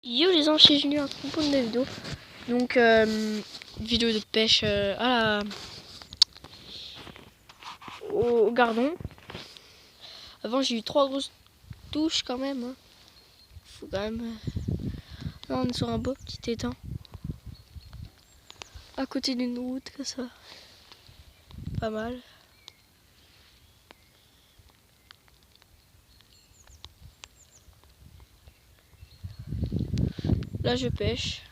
Yo les anges, c'est Junior pour une vidéo. Donc vidéo de pêche au gardon. Avant j'ai eu 3 grosses touches quand même. Hein. Faut quand même. Là on est sur un beau petit étang. À côté d'une route comme ça. Pas mal. Là je pêche.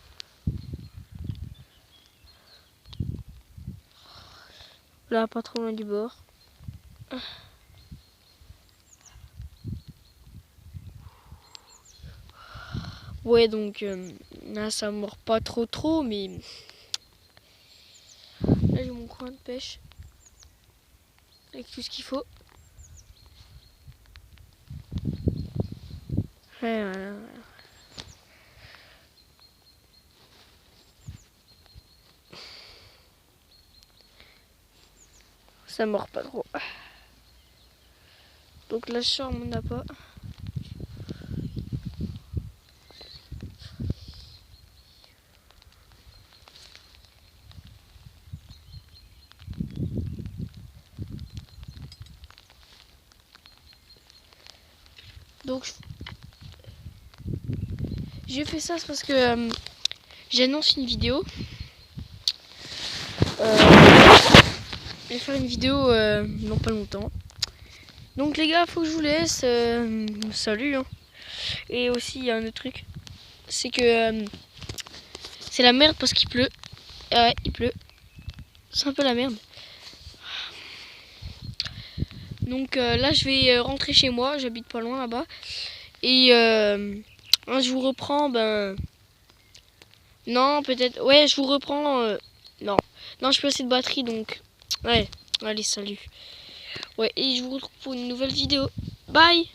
Là pas trop loin du bord. Ouais donc là ça mord pas trop mais là j'ai mon coin de pêche avec tout ce qu'il faut. Ouais, voilà. Ça mord pas trop. Donc là je sors mon appât. Donc j'ai fait ça parce que j'annonce une vidéo. Je vais faire une vidéo non pas longtemps. Donc les gars, faut que je vous laisse. Salut. Hein. Et aussi il y a un autre truc, c'est que c'est la merde parce qu'il pleut. Ouais, il pleut. C'est un peu la merde. Donc là je vais rentrer chez moi. J'habite pas loin là-bas. Et je vous reprends. Non, peut-être. Ouais, je vous reprends. Non, je peux assez de batterie donc. Ouais. Allez, salut. Ouais, et je vous retrouve pour une nouvelle vidéo. Bye!